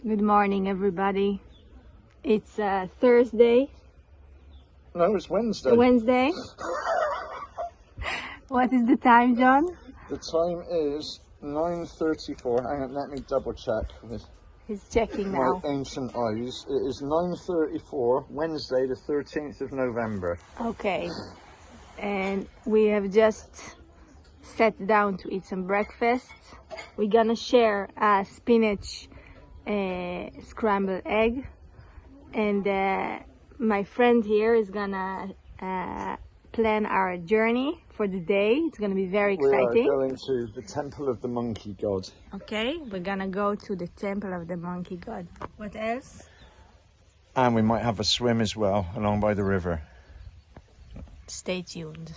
Good morning, everybody. It's Thursday. No, it's Wednesday. Wednesday. What is the time, John? The time is 9:34. Hang on, let me double check with He's checking my now. ancient eyes. It is 9:34, Wednesday the 13th of November. Okay. And we have just sat down to eat some breakfast. We're gonna share a spinach scrambled egg. And my friend here is gonna plan our journey for the day. It's gonna be very exciting. We are going to the Temple of the Monkey God. Okay, we're gonna go to the Temple of the Monkey God. What else? And we might have a swim as well along by the river. Stay tuned.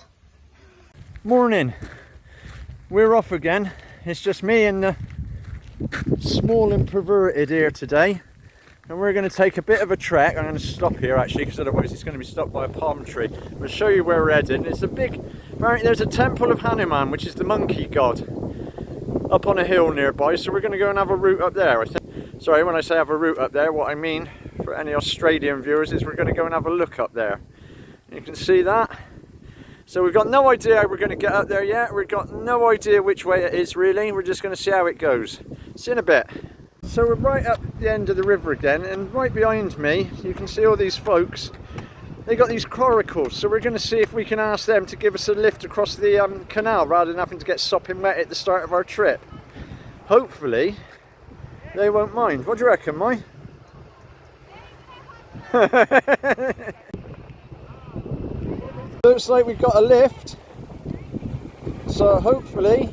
Morning. We're off again. It's just me and the small and perverted here today. And we're going to take a bit of a trek. I'm going to stop here actually, because otherwise it's going to be stopped by a palm tree. We'll show you where we're heading. It's a big, there's a temple of Hanuman, which is the monkey god, up on a hill nearby. So we're going to go and have a route up there. Sorry, when I say have a route up there, what I mean for any Australian viewers is we're going to go and have a look up there. You can see that. So we've got no idea how we're going to get up there yet. We've got no idea which way it is really. We're just going to see how it goes. See you in a bit. So we're right up the end of the river again, and right behind me you can see all these folks. They got these coracles, so we're going to see if we can ask them to give us a lift across the canal rather than having to get sopping wet at the start of our trip. Hopefully they won't mind. What do you reckon, Mai? Looks like we've got a lift, so hopefully,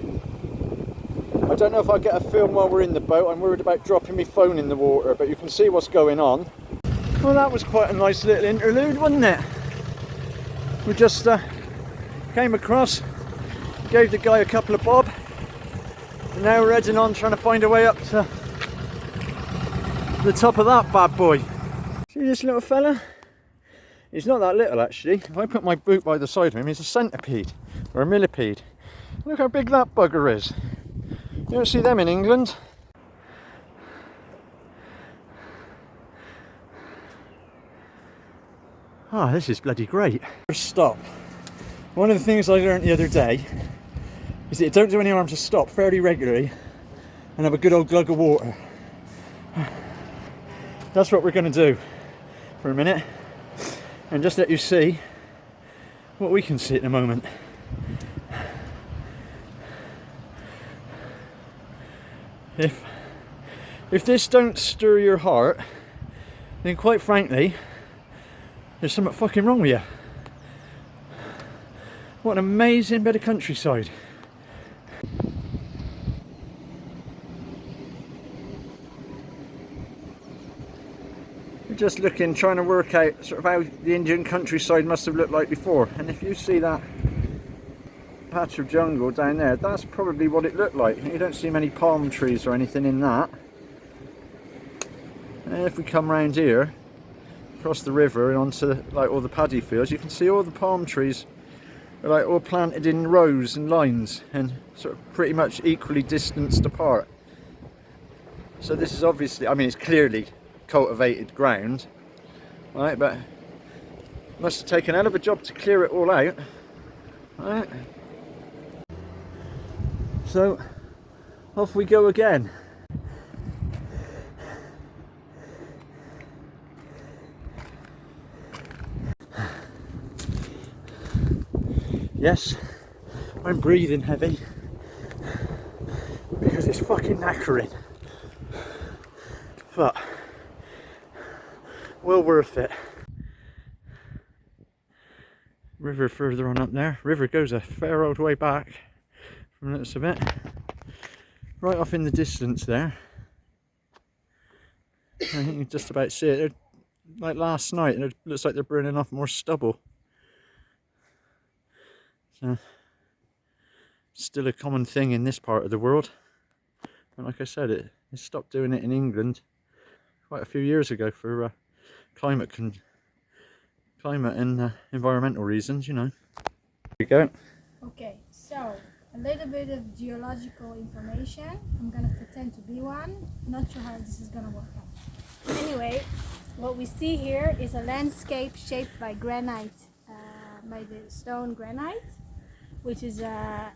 I don't know if I'll get a film while we're in the boat. I'm worried about dropping my phone in the water, but you can see what's going on. Well, that was quite a nice little interlude, wasn't it? We just came across, gave the guy a couple of bob, and now we're heading on trying to find a way up to the top of that bad boy. See this little fella? He's not that little actually. If I put my boot by the side of him, he's a centipede or a millipede. Look how big that bugger is. You don't see them in England. Ah, this is bloody great. First stop. One of the things I learned the other day is that you don't do any harm to stop fairly regularly and have a good old glug of water. That's what we're going to do for a minute, and just let you see what we can see at the moment. If this don't stir your heart, then quite frankly, there's something fucking wrong with you. What an amazing bit of countryside. We're just looking, trying to work out sort of how the Indian countryside must have looked like before. And if you see that patch of jungle down there, that's probably what it looked like. You don't see many palm trees or anything in that. And if we come round here, across the river and onto like all the paddy fields, you can see all the palm trees are like all planted in rows and lines and sort of pretty much equally distanced apart. So this is obviously, I mean, it's clearly cultivated ground, right? But must have taken a hell of a job to clear it all out, right? So off we go again. Yes, I'm breathing heavy because it's fucking knackering, but well worth it. River further on up there. River goes a fair old way back from the looks of it. Right off in the distance there. I think you can just about see it. They're, like last night, it looks like they're burning off more stubble. So, still a common thing in this part of the world. And like I said, it stopped doing it in England quite a few years ago for climate and environmental reasons, you know. Here we go. Okay, so a little bit of geological information. I'm gonna pretend to be one. Not sure how this is gonna work out. Anyway, what we see here is a landscape shaped by granite, by the stone granite, which is a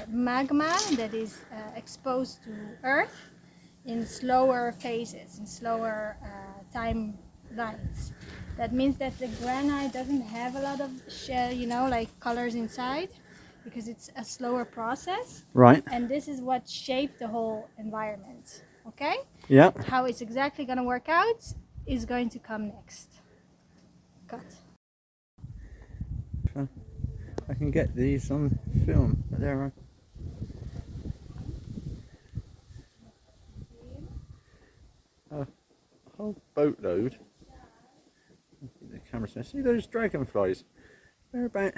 magma that is exposed to earth in slower phases, in slower timelines. That means that the granite doesn't have a lot of shell, you know, like colors inside, because it's a slower process. Right. And this is what shaped the whole environment. Okay? Yeah. How it's exactly going to work out is going to come next. Cut. I can get these on film. There are. A whole boatload. The camera's going to see those dragonflies. They're about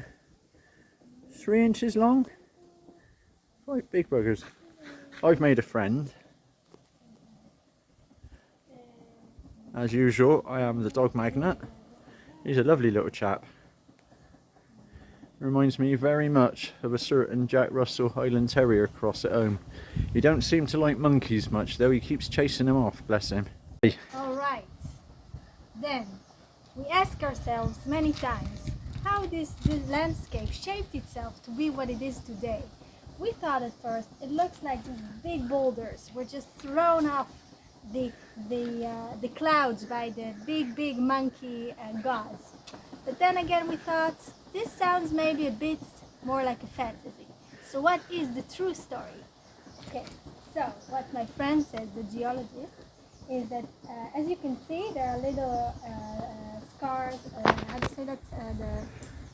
3 inches long. Quite big buggers. I've made a friend. As usual, I am the dog magnet. He's a lovely little chap. Reminds me very much of a certain Jack Russell Highland Terrier cross at home. He don't seem to like monkeys much though, he keeps chasing them off, bless him. Alright, then we ask ourselves many times how this landscape shaped itself to be what it is today. We thought at first it looks like these big boulders were just thrown off the clouds by the big monkey gods. But then again we thought this sounds maybe a bit more like a fantasy. So what is the true story? Okay, so what my friend says, the geologist, is that as you can see there are little scars, how do you say that?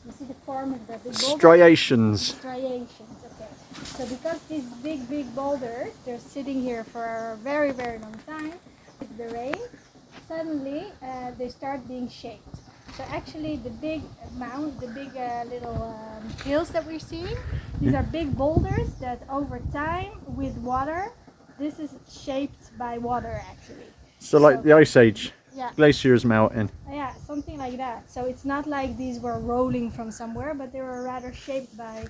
You see the form of the big boulders? Striations. Striations, okay. So because these big boulders, they're sitting here for a very long time, with the rain, suddenly they start being shaped. So actually the big mound, the big little hills that we're seeing, these are big boulders that over time with water, this is shaped by water actually. So like the Ice Age, yeah, glaciers melting. yeah, something like that. So it's not like these were rolling from somewhere, but they were rather shaped by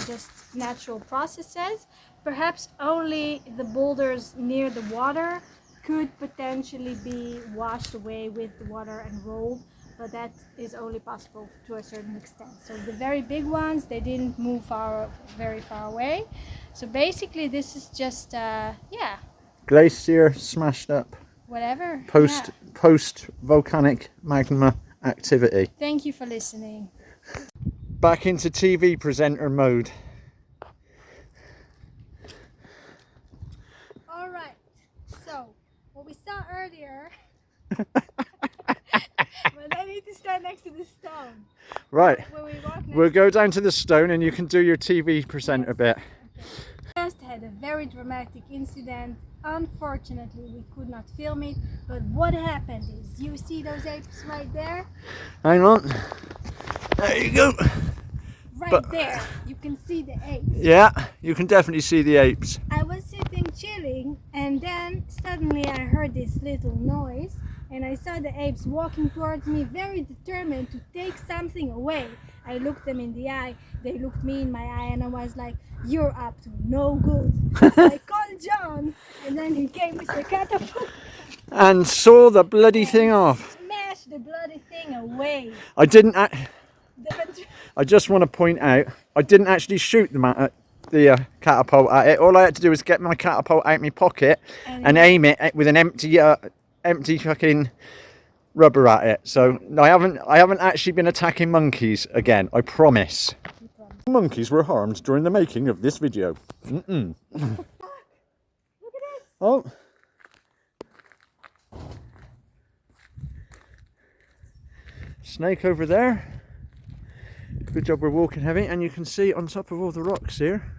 just natural processes. Perhaps only the boulders near the water could potentially be washed away with the water and rolled, but that is only possible to a certain extent. So the very big ones, they didn't move very far away. So basically this is just, yeah. Glacier smashed up. Whatever. Post volcanic magma activity. Thank you for listening. Back into TV presenter mode. All right. So what we saw earlier. But I need to stand next to the stone. Right. When we walk next We'll go down to the stone and you can do your TV presenter bit. Okay. Just had a very dramatic incident. Unfortunately, we could not film it. But what happened is, you see those apes right there? Hang on. There you go. Right there. You can see the apes. Yeah, you can definitely see the apes. I was sitting chilling and then suddenly I heard this little noise and I saw the apes walking towards me, very determined to take something away. I looked them in the eye, they looked me in my eye, and I was like, you're up to no good. So I called John and then he came with the catapult And saw the bloody thing off. smashed the bloody thing away. I didn't I just want to point out, I didn't actually shoot the catapult at it. All I had to do was get my catapult out of my pocket and aim it with an empty fucking rubber at it. So I haven't actually been attacking monkeys again, I promise. Monkeys were harmed during the making of this video. Look at this. Oh. Snake over there. Good job we're walking heavy, and you can see on top of all the rocks here,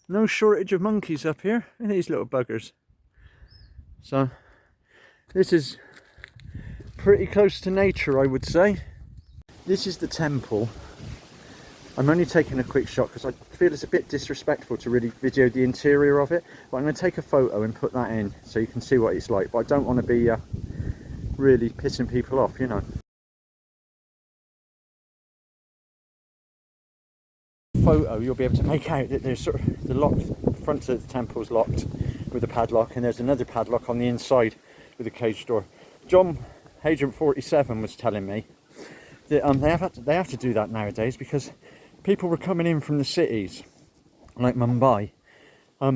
no shortage of monkeys up here. And these little buggers. So this is pretty close to nature, I would say. This is the temple. I'm only taking a quick shot because I feel it's a bit disrespectful to really video the interior of it, but I'm going to take a photo and put that in so you can see what it's like. But I don't want to be really pissing people off, you know. photo, you'll be able to make out that there's sort of the front of the temple's locked with a padlock, and there's another padlock on the inside with a cage door. John, Agent 47, was telling me that they have to do that nowadays because people were coming in from the cities, like Mumbai,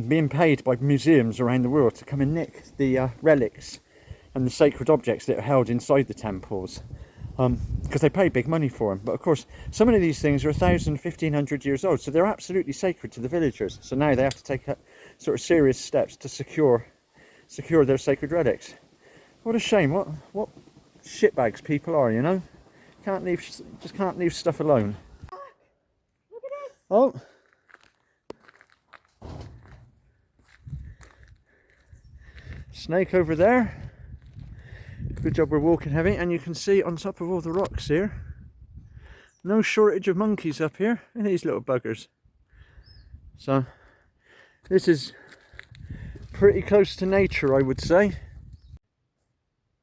being paid by museums around the world to come and nick the relics and the sacred objects that are held inside the temples, because they pay big money for them. But of course, some of these things are 1,000, 1,500 years old, so they're absolutely sacred to the villagers. So now they have to take sort of serious steps to secure their sacred relics. What a shame! What shitbags people are, you know? Can't leave stuff alone. Look at this. Oh. Snake over there. Good job we're walking heavy, and you can see on top of all the rocks here, no shortage of monkeys up here. Look at these little buggers. So this is pretty close to nature, I would say.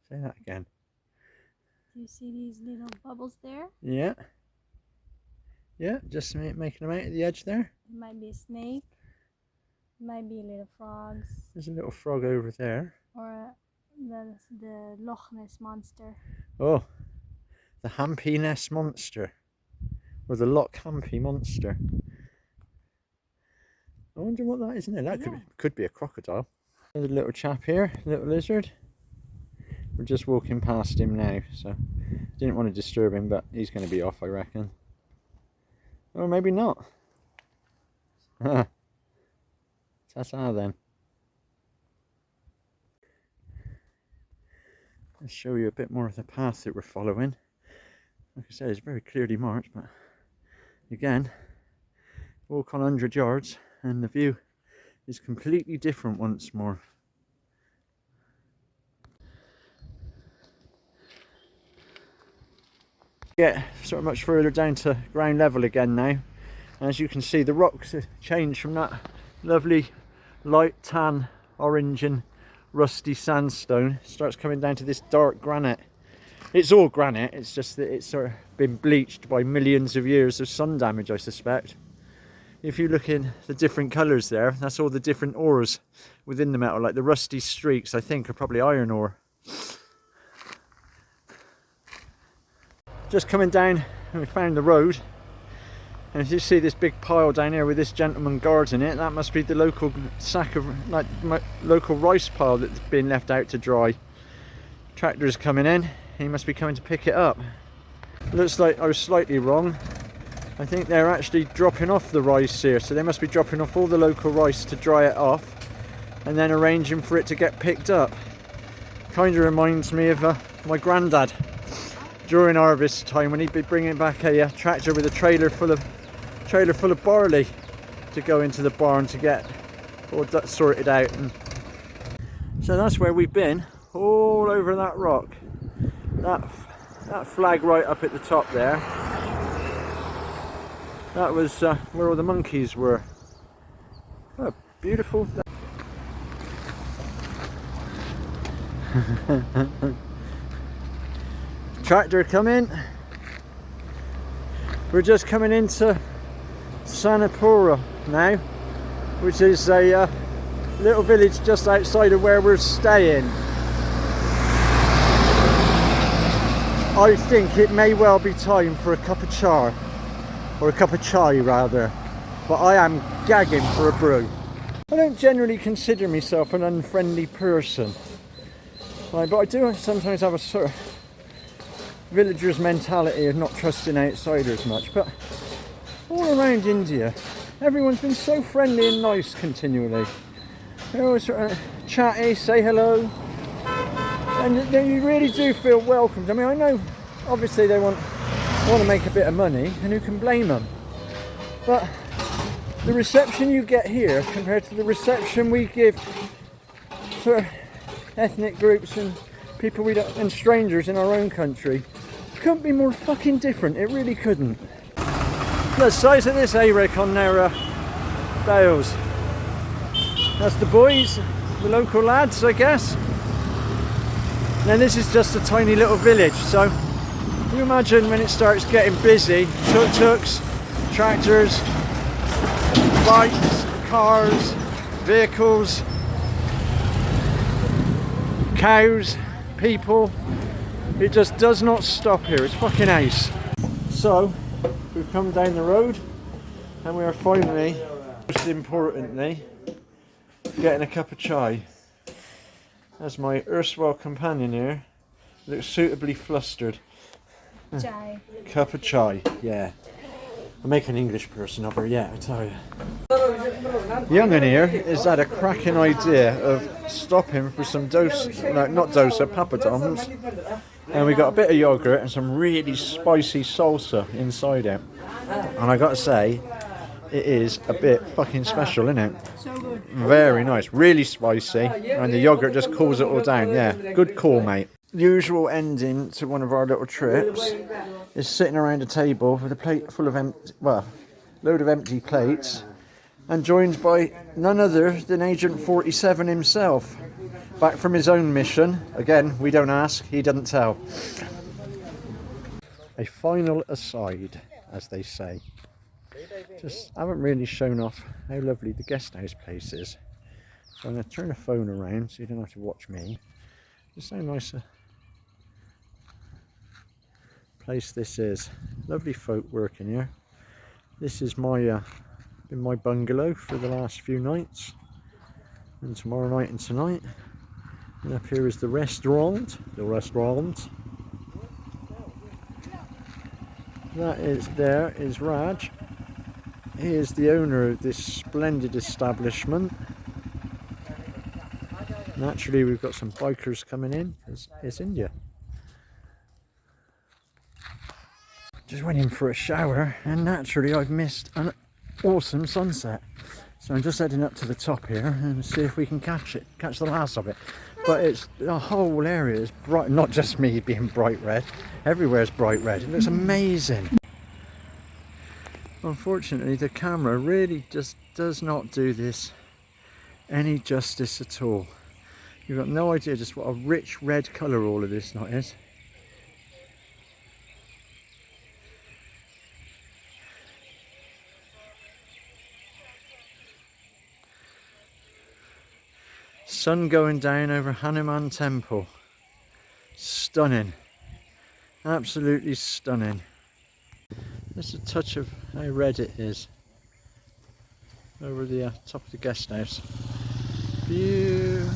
Say that again. Do you see these little bubbles there? Yeah. Yeah, just making them out at the edge there. It might be a snake. It might be little frogs. There's a little frog over there. Or the Loch Ness monster. Oh, the Hampy Ness monster. Or the Loch Hampy monster. I wonder what that is, isn't it? That could be a crocodile. There's a little chap here, little lizard. We're just walking past him now, so didn't want to disturb him, but he's going to be off, I reckon. Or maybe not. Ta-ta then. I'll show you a bit more of the path that we're following. Like I said, it's very clearly marked, but again, walk on 100 yards and the view is completely different once more. Get sort of much further down to ground level again now. As you can see, the rocks have changed from that lovely light tan, orange and rusty sandstone. It starts coming down to this dark granite. It's all granite, it's just that it's sort of been bleached by millions of years of sun damage, I suspect. If you look in the different colours there, that's all the different ores within the metal, like the rusty streaks, I think, are probably iron ore. Just coming down, and we found the road, and as you see this big pile down here with this gentleman guarding it, that must be the local sack of, like, local rice pile that's been left out to dry. Tractor's coming in, he must be coming to pick it up. Looks like I was slightly wrong. I think they're actually dropping off the rice here, so they must be dropping off all the local rice to dry it off and then arranging for it to get picked up. Kind of reminds me of my granddad during harvest time, when he'd be bringing back a tractor with a trailer full of barley to go into the barn to get all that sorted out. And so that's where we've been, all over that rock, that flag right up at the top there. That was where all the monkeys were. Oh, beautiful. Tractor coming. We're just coming into Sanapura now, which is a little village just outside of where we're staying. I think it may well be time for a cup of chai, or a cup of chai rather, but I am gagging for a brew. I don't generally consider myself an unfriendly person, but I do sometimes have a sort of villager's mentality of not trusting outsiders much. But all around India, everyone's been so friendly and nice continually. They're always sort of chatty, say hello, and you really do feel welcomed. I mean, I know obviously they want to make a bit of money, and who can blame them, but the reception you get here compared to the reception we give sort of ethnic groups and people we don't, and strangers in our own country, couldn't be more fucking different. It really couldn't. The size of this A-Rick on their bales. That's the boys, the local lads, I guess. Now this is just a tiny little village, so you imagine when it starts getting busy, tuk-tuks, tractors, bikes, cars, vehicles, cows, people. It just does not stop here. It's fucking ace. So we've come down the road and we are finally, most importantly, getting a cup of chai. As my erstwhile companion here looks suitably flustered. Chai. Cup of chai, yeah. I make an English person of her, yeah, I tell you. Young in here has had a cracking idea of stopping for some papadums. And we got a bit of yogurt and some really spicy salsa inside it. And I gotta say, it is a bit fucking special, isn't it? So good. Very nice, really spicy, and the yogurt just cools it all down. Yeah, good call, mate. Usual ending to one of our little trips is sitting around a table with a plate full of load of empty plates, and joined by none other than Agent 47 himself, back from his own mission. Again, we don't ask, he doesn't tell. A final aside, as they say. Just haven't really shown off how lovely the guest house place is. So I'm going to turn the phone around so you don't have to watch me. Just how nice a place this is. Lovely folk working here. This is my been my bungalow for the last few nights, and tomorrow night and tonight. And up here is the restaurant. That is there is Raj. He is the owner of this splendid establishment. Naturally, we've got some bikers coming in. It's India. Just went in for a shower, and naturally I've missed an awesome sunset. So I'm just heading up to the top here and see if we can catch the last of it. But it's, the whole area is bright, not just me being bright red. Everywhere's bright red. It looks amazing. Unfortunately, the camera really just does not do this any justice at all. You've got no idea just what a rich red colour all of this lot is. Sun going down over Hanuman temple. Stunning. Absolutely stunning. Just a touch of how red it is over the top of the guest house. Beautiful.